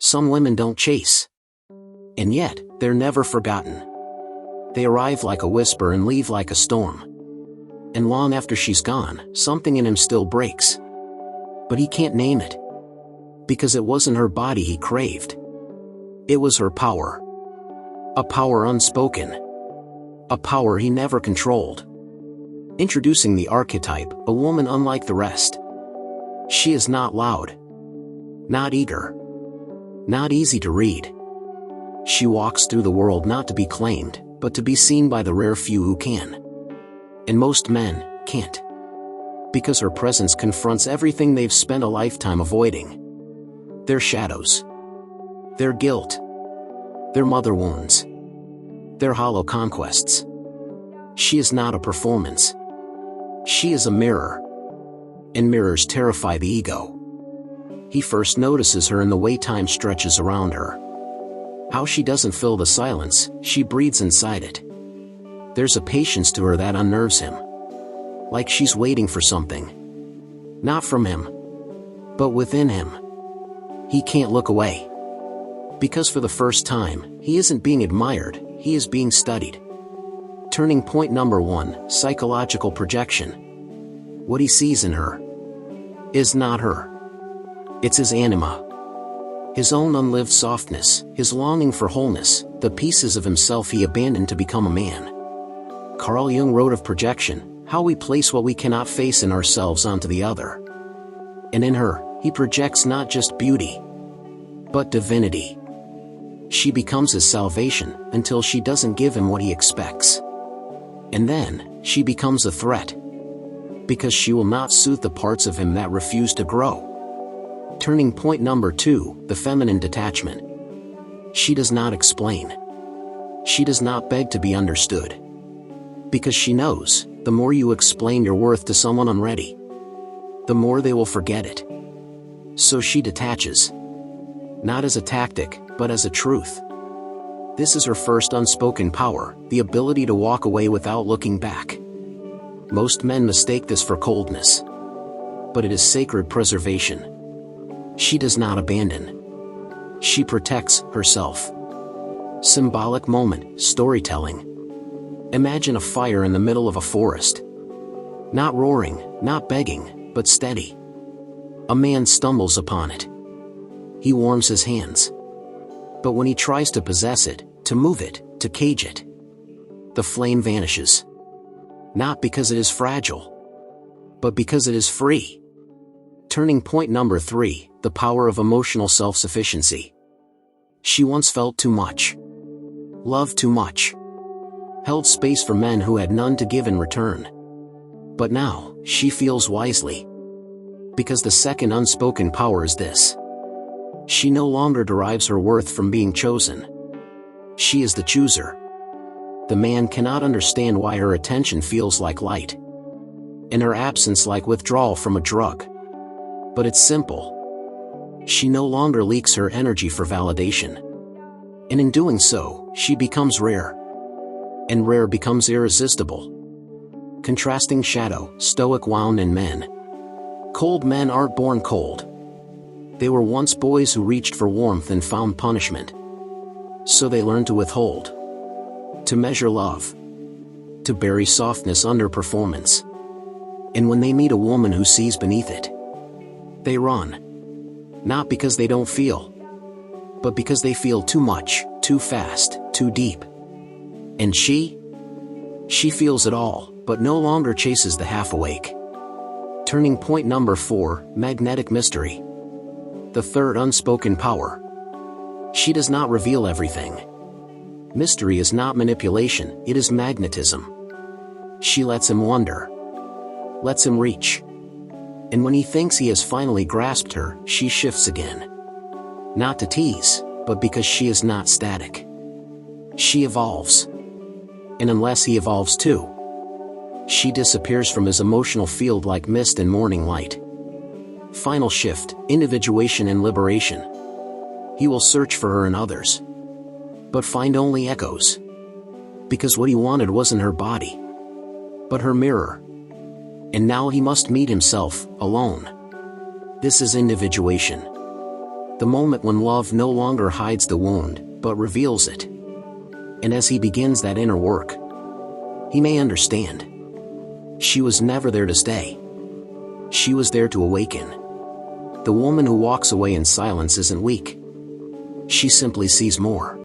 Some women don't chase. And yet, they're never forgotten. They arrive like a whisper and leave like a storm. And long after she's gone, something in him still breaks. But he can't name it. Because it wasn't her body he craved. It was her power. A power unspoken. A power he never controlled. Introducing the archetype, a woman unlike the rest. She is not loud. Not eager. Not easy to read. She walks through the world not to be claimed, but to be seen by the rare few who can. And most men can't. Because her presence confronts everything they've spent a lifetime avoiding. Their shadows. Their guilt. Their mother wounds. Their hollow conquests. She is not a performance. She is a mirror. And mirrors terrify the ego. He first notices her in the way time stretches around her. How she doesn't fill the silence, she breathes inside it. There's a patience to her that unnerves him. Like she's waiting for something. Not from him. But within him. He can't look away. Because for the first time, he isn't being admired, he is being studied. Turning point number 1, psychological projection. What he sees in her is not her. It's his anima. His own unlived softness, his longing for wholeness, the pieces of himself he abandoned to become a man. Carl Jung wrote of projection, how we place what we cannot face in ourselves onto the other. And in her, he projects not just beauty, but divinity. She becomes his salvation until she doesn't give him what he expects. And then, she becomes a threat. Because she will not soothe the parts of him that refuse to grow. Turning point number 2, the feminine detachment. She does not explain. She does not beg to be understood. Because she knows, the more you explain your worth to someone unready, the more they will forget it. So she detaches. Not as a tactic, but as a truth. This is her first unspoken power, the ability to walk away without looking back. Most men mistake this for coldness. But it is sacred preservation. She does not abandon. She protects herself. Symbolic moment, storytelling. Imagine a fire in the middle of a forest. Not roaring, not begging, but steady. A man stumbles upon it. He warms his hands. But when he tries to possess it, to move it, to cage it, the flame vanishes. Not because it is fragile, but because it is free. Turning point number 3, the power of emotional self-sufficiency. She once felt too much. Loved too much. Held space for men who had none to give in return. But now, she feels wisely. Because the second unspoken power is this. She no longer derives her worth from being chosen. She is the chooser. The man cannot understand why her attention feels like light. And her absence like withdrawal from a drug. But it's simple. She no longer leaks her energy for validation. And in doing so, she becomes rare. And rare becomes irresistible. Contrasting shadow, stoic wound in men. Cold men aren't born cold. They were once boys who reached for warmth and found punishment. So they learned to withhold. To measure love. To bury softness under performance. And when they meet a woman who sees beneath it, they run. Not because they don't feel, but because they feel too much, too fast, too deep. And she feels it all, but no longer chases the half-awake. Turning point number 4, magnetic mystery. The third unspoken power. She does not reveal everything. Mystery is not manipulation, it is magnetism. She lets him wonder. Lets him reach. And when he thinks he has finally grasped her, she shifts again. Not to tease, but because she is not static. She evolves. And unless he evolves too, she disappears from his emotional field like mist in morning light. Final shift, individuation and liberation. He will search for her in others, but find only echoes. Because what he wanted wasn't her body, but her mirror. And now he must meet himself, alone. This is individuation. The moment when love no longer hides the wound, but reveals it. And as he begins that inner work, he may understand. She was never there to stay. She was there to awaken. The woman who walks away in silence isn't weak. She simply sees more.